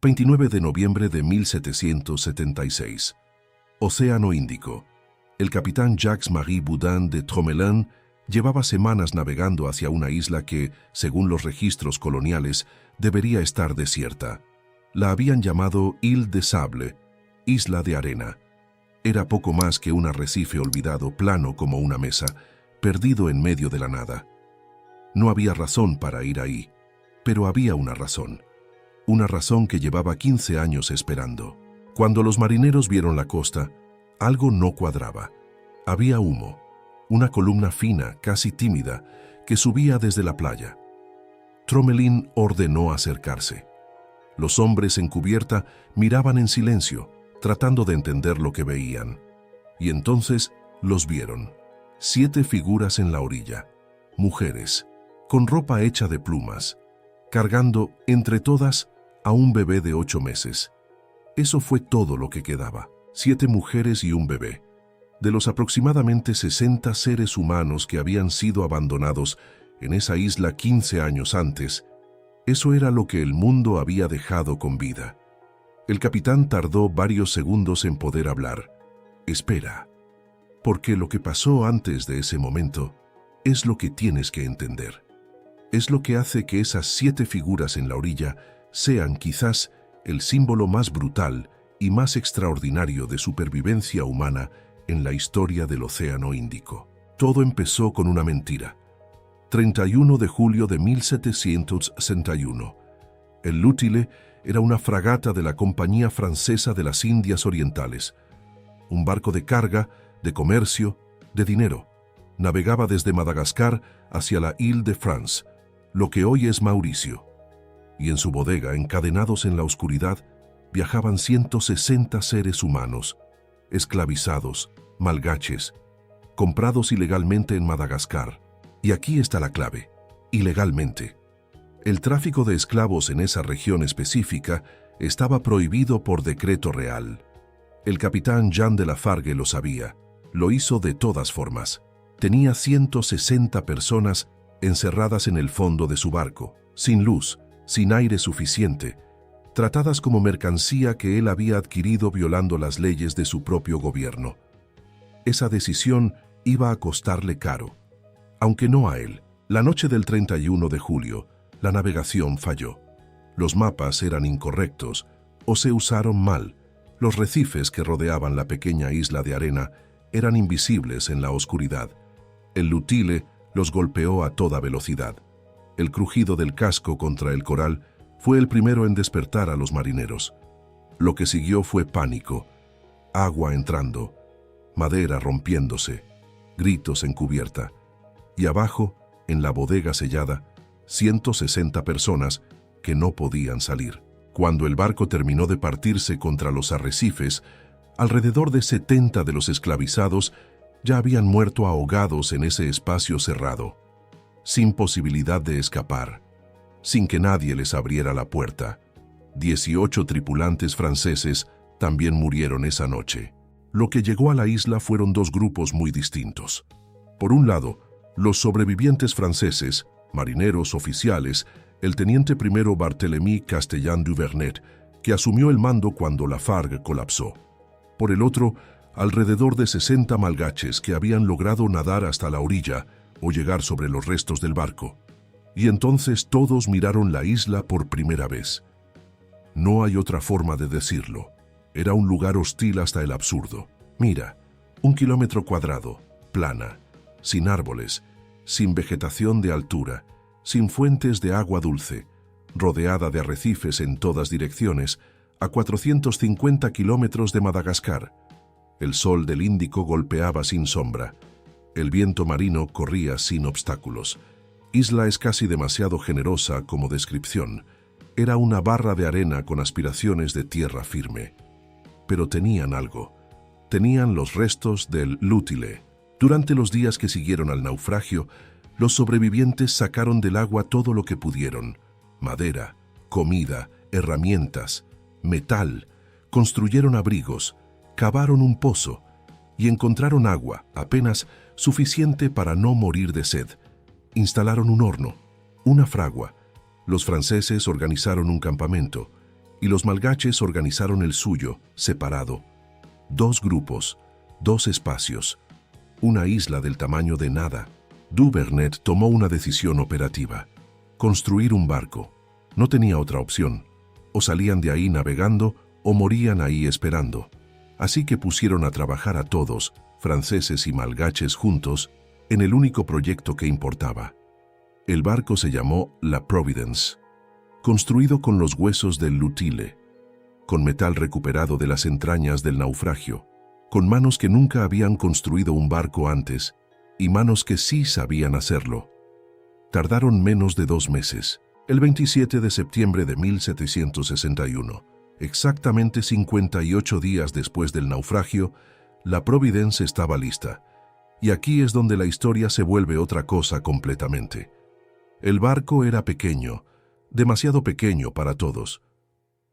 29 de noviembre de 1776. Océano Índico. El capitán Jacques-Marie Boudin de Tromelin llevaba semanas navegando hacia una isla que, según los registros coloniales, debería estar desierta. La habían llamado Île de Sable, Isla de Arena. Era poco más que un arrecife olvidado, plano como una mesa, perdido en medio de la nada. No había razón para ir ahí, pero había una razón que llevaba 15 años esperando. Cuando los marineros vieron la costa, algo no cuadraba. Había humo, una columna fina, casi tímida, que subía desde la playa. Tromelin ordenó acercarse. Los hombres en cubierta miraban en silencio, tratando de entender lo que veían. Y entonces los vieron. 7 figuras en la orilla, mujeres, con ropa hecha de plumas, cargando, entre todas, a un bebé de 8 meses. Eso fue todo lo que quedaba. 7 mujeres y un bebé. De los aproximadamente 60 seres humanos que habían sido abandonados en esa isla 15 años antes, eso era lo que el mundo había dejado con vida. El capitán tardó varios segundos en poder hablar. Espera, porque lo que pasó antes de ese momento es lo que tienes que entender. Es lo que hace que esas 7 figuras en la orilla sean quizás el símbolo más brutal y más extraordinario de supervivencia humana en la historia del Océano Índico. Todo empezó con una mentira. 31 de julio de 1761. El Lutile era una fragata de la Compañía Francesa de las Indias Orientales. Un barco de carga, de comercio, de dinero. Navegaba desde Madagascar hacia la Île de France, lo que hoy es Mauricio. Y en su bodega, encadenados en la oscuridad, viajaban 160 seres humanos, esclavizados, malgaches, comprados ilegalmente en Madagascar. Y aquí está la clave: ilegalmente. El tráfico de esclavos en esa región específica estaba prohibido por decreto real. El capitán Jean de Lafargue lo sabía. Lo hizo de todas formas. Tenía 160 personas encerradas en el fondo de su barco, sin luz, sin aire suficiente, tratadas como mercancía que él había adquirido violando las leyes de su propio gobierno. Esa decisión iba a costarle caro. Aunque no a él. La noche del 31 de julio, la navegación falló. Los mapas eran incorrectos o se usaron mal. Los recifes que rodeaban la pequeña isla de arena eran invisibles en la oscuridad. El Lutile los golpeó a toda velocidad. El crujido del casco contra el coral fue el primero en despertar a los marineros. Lo que siguió fue pánico, agua entrando, madera rompiéndose, gritos en cubierta. Y abajo, en la bodega sellada, 160 personas que no podían salir. Cuando el barco terminó de partirse contra los arrecifes, alrededor de 70 de los esclavizados ya habían muerto ahogados en ese espacio cerrado, sin posibilidad de escapar, sin que nadie les abriera la puerta. 18 tripulantes franceses también murieron esa noche. Lo que llegó a la isla fueron 2 grupos muy distintos. Por un lado, los sobrevivientes franceses, marineros oficiales, el teniente primero Barthélemy Castellan du Vernet, que asumió el mando cuando Lafargue colapsó. Por el otro, alrededor de 60 malgaches que habían logrado nadar hasta la orilla o llegar sobre los restos del barco. Y entonces todos miraron la isla por primera vez. No hay otra forma de decirlo. Era un lugar hostil hasta el absurdo. Mira, 1 kilómetro cuadrado, plana, sin árboles, sin vegetación de altura, sin fuentes de agua dulce, rodeada de arrecifes en todas direcciones, a 450 kilómetros de Madagascar. El sol del Índico golpeaba sin sombra. El viento marino corría sin obstáculos. Isla es casi demasiado generosa como descripción. Era una barra de arena con aspiraciones de tierra firme. Pero tenían algo. Tenían los restos del Lutile. Durante los días que siguieron al naufragio, los sobrevivientes sacaron del agua todo lo que pudieron: madera, comida, herramientas, metal, construyeron abrigos, cavaron un pozo y encontraron agua, apenas suficiente para no morir de sed. Instalaron un horno, una fragua. Los franceses organizaron un campamento y los malgaches organizaron el suyo, separado. 2 grupos, 2 espacios, una isla del tamaño de nada. Duvernet tomó una decisión operativa: construir un barco. No tenía otra opción. O salían de ahí navegando o morían ahí esperando. Así que pusieron a trabajar a todos, franceses y malgaches juntos, en el único proyecto que importaba. El barco se llamó La Providence, construido con los huesos del Lutile, con metal recuperado de las entrañas del naufragio, con manos que nunca habían construido un barco antes y manos que sí sabían hacerlo. Tardaron menos de 2 meses. El 27 de septiembre de 1761, exactamente 58 días después del naufragio, la Providence estaba lista. Y aquí es donde la historia se vuelve otra cosa completamente. El barco era pequeño, demasiado pequeño para todos.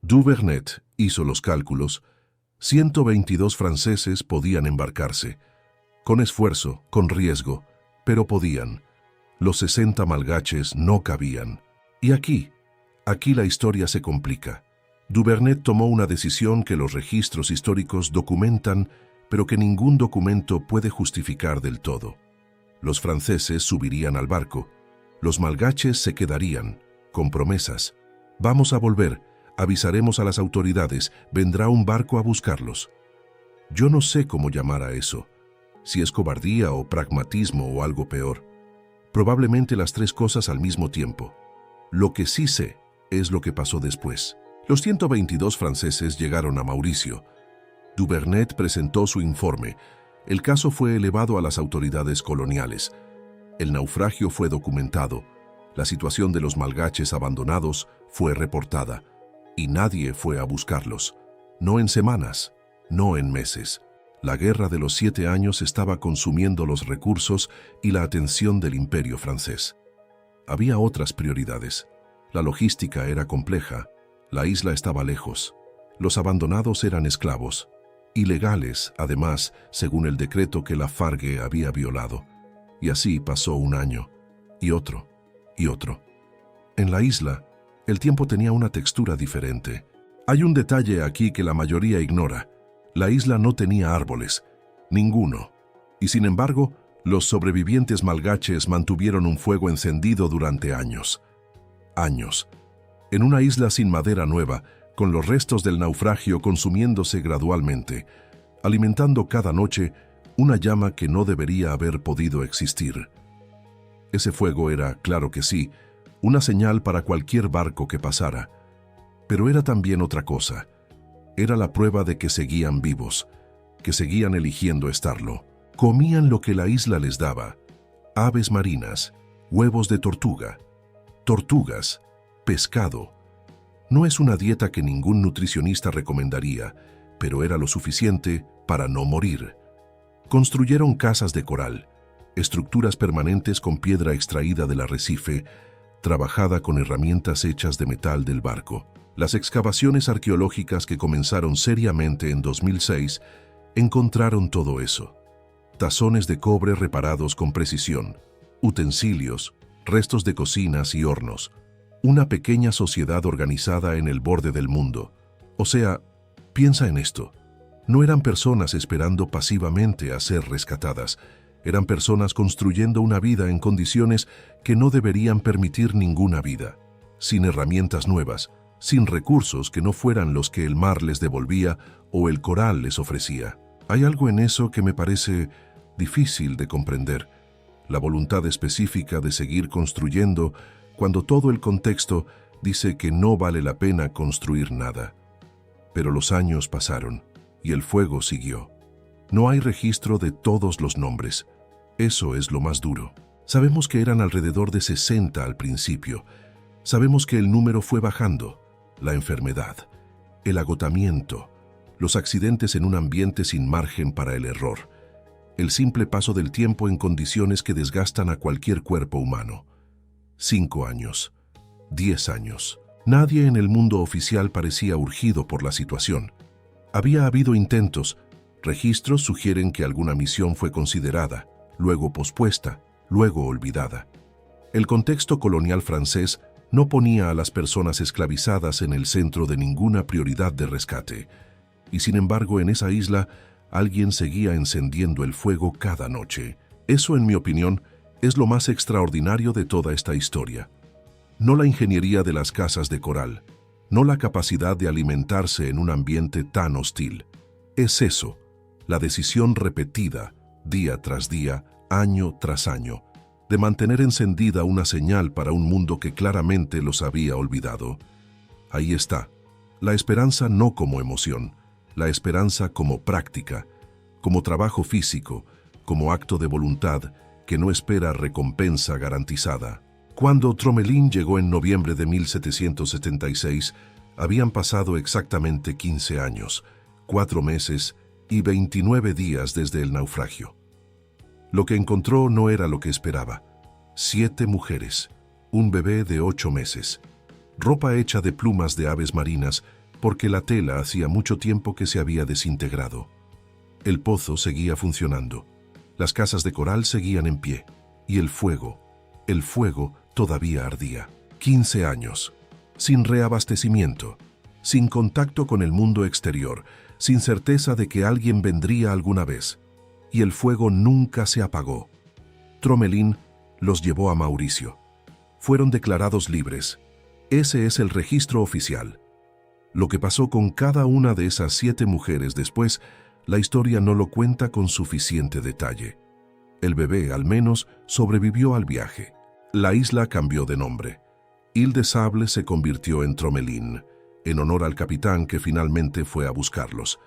Duvernet hizo los cálculos. 122 franceses podían embarcarse. Con esfuerzo, con riesgo, pero podían. Los 60 malgaches no cabían. Y aquí la historia se complica. Duvernet tomó una decisión que los registros históricos documentan, pero que ningún documento puede justificar del todo. Los franceses subirían al barco. Los malgaches se quedarían, con promesas. Vamos a volver, avisaremos a las autoridades, vendrá un barco a buscarlos. Yo no sé cómo llamar a eso, si es cobardía o pragmatismo o algo peor. Probablemente las 3 cosas al mismo tiempo. Lo que sí sé es lo que pasó después. Los 122 franceses llegaron a Mauricio. Duvernet presentó su informe. El caso fue elevado a las autoridades coloniales. El naufragio fue documentado. La situación de los malgaches abandonados fue reportada. Y nadie fue a buscarlos. No en semanas, no en meses. La guerra de los 7 años estaba consumiendo los recursos y la atención del imperio francés. Había otras prioridades. La logística era compleja. La isla estaba lejos. Los abandonados eran esclavos. Ilegales, además, según el decreto que la Fargue había violado. Y así pasó un año, y otro, y otro. En la isla, el tiempo tenía una textura diferente. Hay un detalle aquí que la mayoría ignora. La isla no tenía árboles, ninguno. Y sin embargo, los sobrevivientes malgaches mantuvieron un fuego encendido durante años. Años. En una isla sin madera nueva, con los restos del naufragio consumiéndose gradualmente, alimentando cada noche una llama que no debería haber podido existir. Ese fuego era, claro que sí, una señal para cualquier barco que pasara. Pero era también otra cosa. Era la prueba de que seguían vivos, que seguían eligiendo estarlo. Comían lo que la isla les daba: aves marinas, huevos de tortuga, tortugas, pescado. No es una dieta que ningún nutricionista recomendaría, pero era lo suficiente para no morir. Construyeron casas de coral, estructuras permanentes con piedra extraída del arrecife, trabajada con herramientas hechas de metal del barco. Las excavaciones arqueológicas que comenzaron seriamente en 2006 encontraron todo eso. Tazones de cobre reparados con precisión, utensilios, restos de cocinas y hornos. Una pequeña sociedad organizada en el borde del mundo. O sea, piensa en esto. No eran personas esperando pasivamente a ser rescatadas. Eran personas construyendo una vida en condiciones que no deberían permitir ninguna vida. Sin herramientas nuevas, sin recursos que no fueran los que el mar les devolvía o el coral les ofrecía. Hay algo en eso que me parece difícil de comprender. La voluntad específica de seguir construyendo cuando todo el contexto dice que no vale la pena construir nada. Pero los años pasaron y el fuego siguió. No hay registro de todos los nombres. Eso es lo más duro. Sabemos que eran alrededor de 60 al principio. Sabemos que el número fue bajando. La enfermedad, el agotamiento, los accidentes en un ambiente sin margen para el error, el simple paso del tiempo en condiciones que desgastan a cualquier cuerpo humano. 5 años, 10 años. Nadie en el mundo oficial parecía urgido por la situación. Había habido intentos. Registros sugieren que alguna misión fue considerada, luego pospuesta, luego olvidada. El contexto colonial francés No ponía a las personas esclavizadas en el centro de ninguna prioridad de rescate. Y sin embargo, en esa isla, alguien seguía encendiendo el fuego cada noche. Eso, en mi opinión, es lo más extraordinario de toda esta historia. No la ingeniería de las casas de coral, no la capacidad de alimentarse en un ambiente tan hostil. Es eso, la decisión repetida, día tras día, año tras año, de mantener encendida una señal para un mundo que claramente los había olvidado. Ahí está, la esperanza no como emoción, la esperanza como práctica, como trabajo físico, como acto de voluntad que no espera recompensa garantizada. Cuando Tromelin llegó en noviembre de 1776, habían pasado exactamente 15 años, 4 meses y 29 días desde el naufragio. Lo que encontró no era lo que esperaba. 7 mujeres, un bebé de 8 meses, ropa hecha de plumas de aves marinas porque la tela hacía mucho tiempo que se había desintegrado. El pozo seguía funcionando, las casas de coral seguían en pie y el fuego todavía ardía. 15 años, sin reabastecimiento, sin contacto con el mundo exterior, sin certeza de que alguien vendría alguna vez. Y el fuego nunca se apagó. Tromelin los llevó a Mauricio. Fueron declarados libres. Ese es el registro oficial. Lo que pasó con cada una de esas 7 mujeres después, la historia no lo cuenta con suficiente detalle. El bebé, al menos, sobrevivió al viaje. La isla cambió de nombre. Île des Sables se convirtió en Tromelin, en honor al capitán que finalmente fue a buscarlos.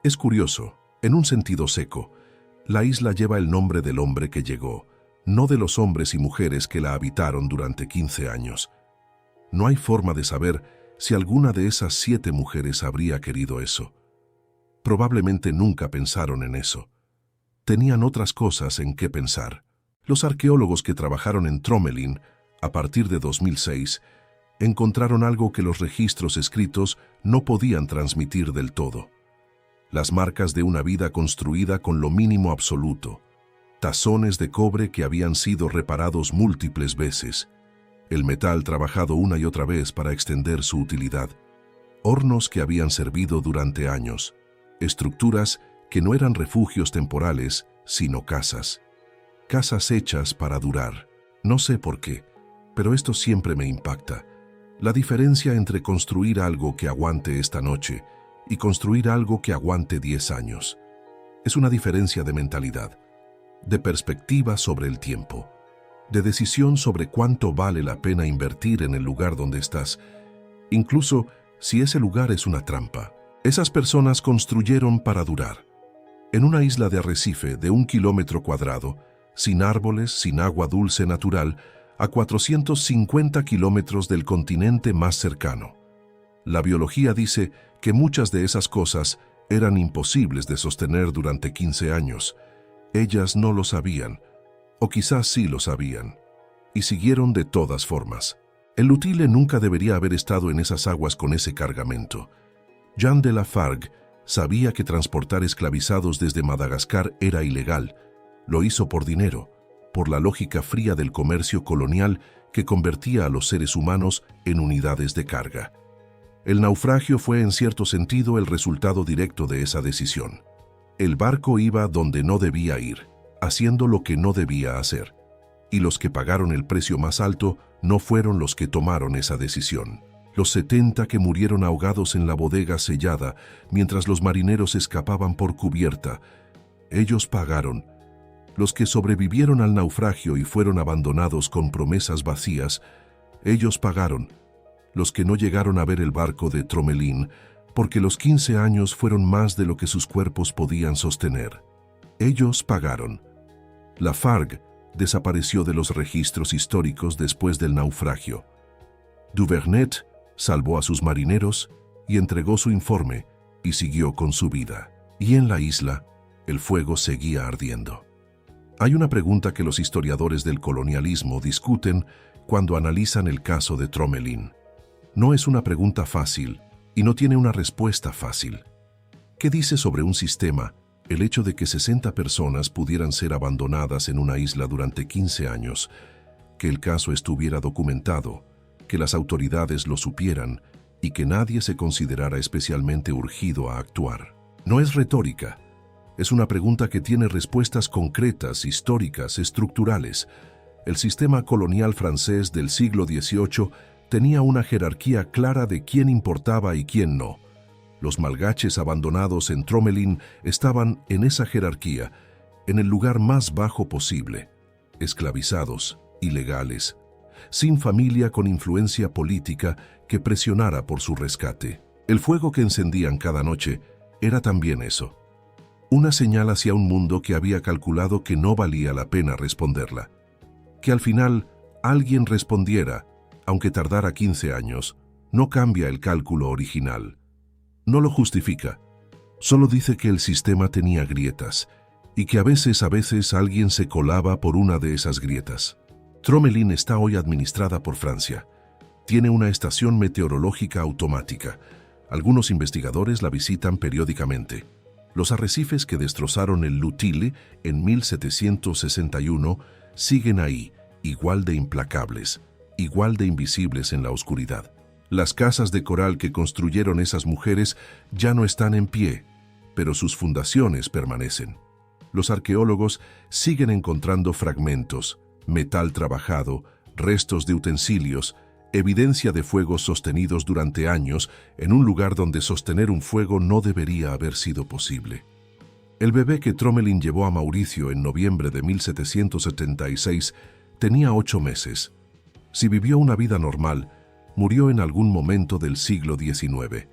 Es curioso, en un sentido seco, la isla lleva el nombre del hombre que llegó, no de los hombres y mujeres que la habitaron durante 15 años. No hay forma de saber si alguna de esas 7 mujeres habría querido eso. Probablemente nunca pensaron en eso. Tenían otras cosas en qué pensar. Los arqueólogos que trabajaron en Tromelin, a partir de 2006, encontraron algo que los registros escritos no podían transmitir del todo. Las marcas de una vida construida con lo mínimo absoluto, tazones de cobre que habían sido reparados múltiples veces, el metal trabajado una y otra vez para extender su utilidad, hornos que habían servido durante años, estructuras que no eran refugios temporales, sino casas. Casas hechas para durar. No sé por qué, pero esto siempre me impacta. La diferencia entre construir algo que aguante esta noche y construir algo que aguante 10 años. Es una diferencia de mentalidad, de perspectiva sobre el tiempo, de decisión sobre cuánto vale la pena invertir en el lugar donde estás, incluso si ese lugar es una trampa. Esas personas construyeron para durar. En una isla de arrecife de 1 kilómetro cuadrado, sin árboles, sin agua dulce natural, a 450 kilómetros del continente más cercano. La biología dice que muchas de esas cosas eran imposibles de sostener durante 15 años. Ellas no lo sabían, o quizás sí lo sabían, y siguieron de todas formas. El Lutile nunca debería haber estado en esas aguas con ese cargamento. Jean de Lafargue sabía que transportar esclavizados desde Madagascar era ilegal. Lo hizo por dinero, por la lógica fría del comercio colonial que convertía a los seres humanos en unidades de carga. El naufragio fue en cierto sentido el resultado directo de esa decisión. El barco iba donde no debía ir, haciendo lo que no debía hacer, y los que pagaron el precio más alto no fueron los que tomaron esa decisión. Los 70 que murieron ahogados en la bodega sellada mientras los marineros escapaban por cubierta, ellos pagaron. Los que sobrevivieron al naufragio y fueron abandonados con promesas vacías, ellos pagaron. Los que no llegaron a ver el barco de Tromelin, porque los 15 años fueron más de lo que sus cuerpos podían sostener. Ellos pagaron. Lafargue desapareció de los registros históricos después del naufragio. Duvernet salvó a sus marineros y entregó su informe y siguió con su vida. Y en la isla, el fuego seguía ardiendo. Hay una pregunta que los historiadores del colonialismo discuten cuando analizan el caso de Tromelin. No es una pregunta fácil y no tiene una respuesta fácil. ¿Qué dice sobre un sistema el hecho de que 60 personas pudieran ser abandonadas en una isla durante 15 años, que el caso estuviera documentado, que las autoridades lo supieran y que nadie se considerara especialmente urgido a actuar. No es retórica, es una pregunta que tiene respuestas concretas, históricas, estructurales. El sistema colonial francés del siglo XVIII tenía una jerarquía clara de quién importaba y quién no. Los malgaches abandonados en Tromelin estaban en esa jerarquía, en el lugar más bajo posible, esclavizados, ilegales, sin familia con influencia política que presionara por su rescate. El fuego que encendían cada noche era también eso, una señal hacia un mundo que había calculado que no valía la pena responderla. Que al final alguien respondiera, aunque tardara 15 años, no cambia el cálculo original. No lo justifica, solo dice que el sistema tenía grietas y que a veces alguien se colaba por una de esas grietas. Tromelin está hoy administrada por Francia. Tiene una estación meteorológica automática. Algunos investigadores la visitan periódicamente. Los arrecifes que destrozaron el Lutile en 1761 siguen ahí, igual de implacables, igual de invisibles en la oscuridad. Las casas de coral que construyeron esas mujeres ya no están en pie, pero sus fundaciones permanecen. Los arqueólogos siguen encontrando fragmentos, metal trabajado, restos de utensilios, evidencia de fuegos sostenidos durante años en un lugar donde sostener un fuego no debería haber sido posible. El bebé que Tromelin llevó a Mauricio en noviembre de 1776 tenía 8 meses. Si vivió una vida normal, murió en algún momento del siglo XIX.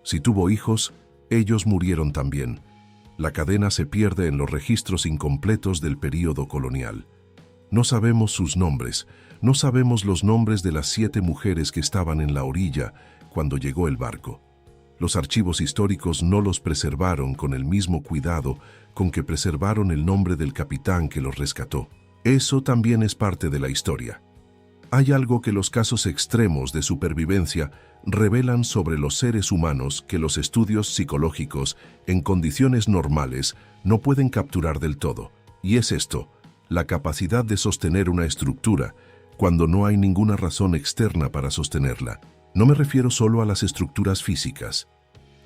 Si tuvo hijos, ellos murieron también. La cadena se pierde en los registros incompletos del período colonial. No sabemos sus nombres, no sabemos los nombres de las 7 mujeres que estaban en la orilla cuando llegó el barco. Los archivos históricos no los preservaron con el mismo cuidado con que preservaron el nombre del capitán que los rescató. Eso también es parte de la historia. Hay algo que los casos extremos de supervivencia revelan sobre los seres humanos que los estudios psicológicos en condiciones normales no pueden capturar del todo, y es esto: la capacidad de sostener una estructura cuando no hay ninguna razón externa para sostenerla. No me refiero solo a las estructuras físicas,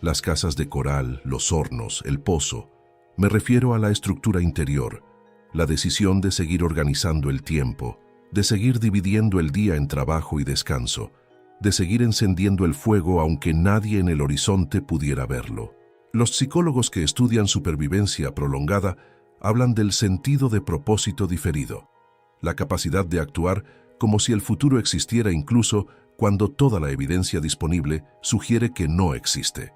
las casas de coral, los hornos, el pozo. Me refiero a la estructura interior, la decisión de seguir organizando el tiempo, de seguir dividiendo el día en trabajo y descanso, de seguir encendiendo el fuego aunque nadie en el horizonte pudiera verlo. Los psicólogos que estudian supervivencia prolongada hablan del sentido de propósito diferido, la capacidad de actuar como si el futuro existiera incluso cuando toda la evidencia disponible sugiere que no existe.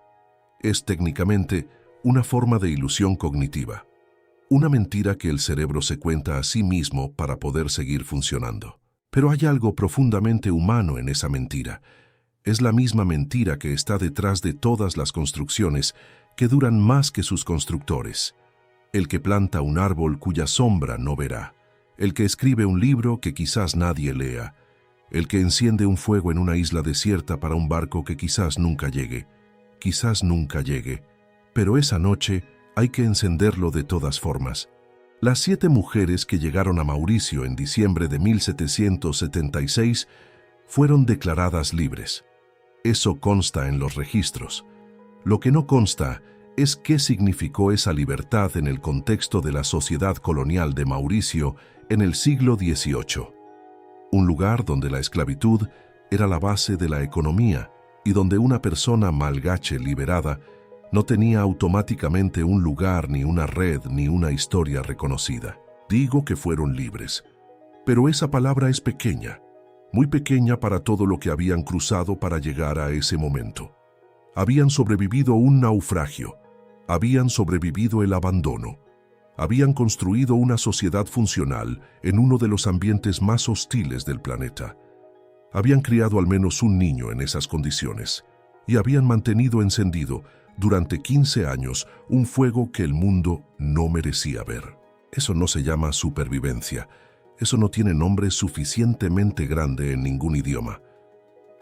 Es técnicamente una forma de ilusión cognitiva, una mentira que el cerebro se cuenta a sí mismo para poder seguir funcionando. Pero hay algo profundamente humano en esa mentira. Es la misma mentira que está detrás de todas las construcciones que duran más que sus constructores. El que planta un árbol cuya sombra no verá, el que escribe un libro que quizás nadie lea, el que enciende un fuego en una isla desierta para un barco que quizás nunca llegue, pero esa noche hay que encenderlo de todas formas. Las 7 mujeres que llegaron a Mauricio en diciembre de 1776 fueron declaradas libres. Eso consta en los registros. Lo que no consta es qué significó esa libertad en el contexto de la sociedad colonial de Mauricio en el siglo XVIII. Un lugar donde la esclavitud era la base de la economía y donde una persona malgache liberada no tenía automáticamente un lugar, ni una red, ni una historia reconocida. Digo que fueron libres, pero esa palabra es pequeña, muy pequeña para todo lo que habían cruzado para llegar a ese momento. Habían sobrevivido un naufragio, habían sobrevivido el abandono, habían construido una sociedad funcional en uno de los ambientes más hostiles del planeta. Habían criado al menos un niño en esas condiciones y habían mantenido encendido durante 15 años un fuego que el mundo no merecía ver. Eso no se llama supervivencia. Eso no tiene nombre suficientemente grande en ningún idioma.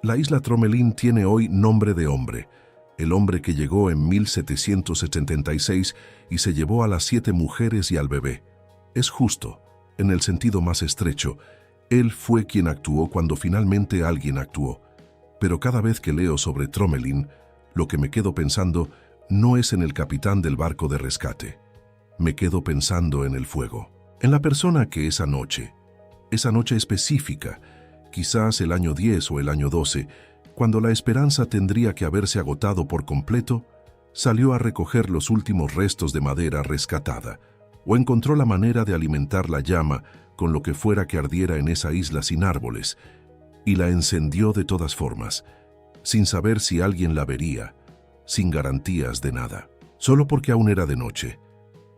La isla Tromelin tiene hoy nombre de hombre, el hombre que llegó en 1776 y se llevó a las 7 mujeres y al bebé. Es justo, en el sentido más estrecho, Él fue quien actuó cuando finalmente alguien actuó. Pero cada vez que leo sobre Tromelin, lo que me quedo pensando no es en el capitán del barco de rescate. Me quedo pensando en el fuego, en la persona que esa noche específica, quizás el año 10 o el año 12, cuando la esperanza tendría que haberse agotado por completo, salió a recoger los últimos restos de madera rescatada, o encontró la manera de alimentar la llama con lo que fuera que ardiera en esa isla sin árboles, y la encendió de todas formas, sin saber si alguien la vería, sin garantías de nada, solo porque aún era de noche,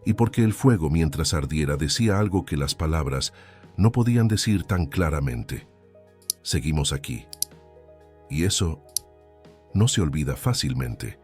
y porque el fuego mientras ardiera decía algo que las palabras no podían decir tan claramente. Seguimos aquí. Y eso no se olvida fácilmente.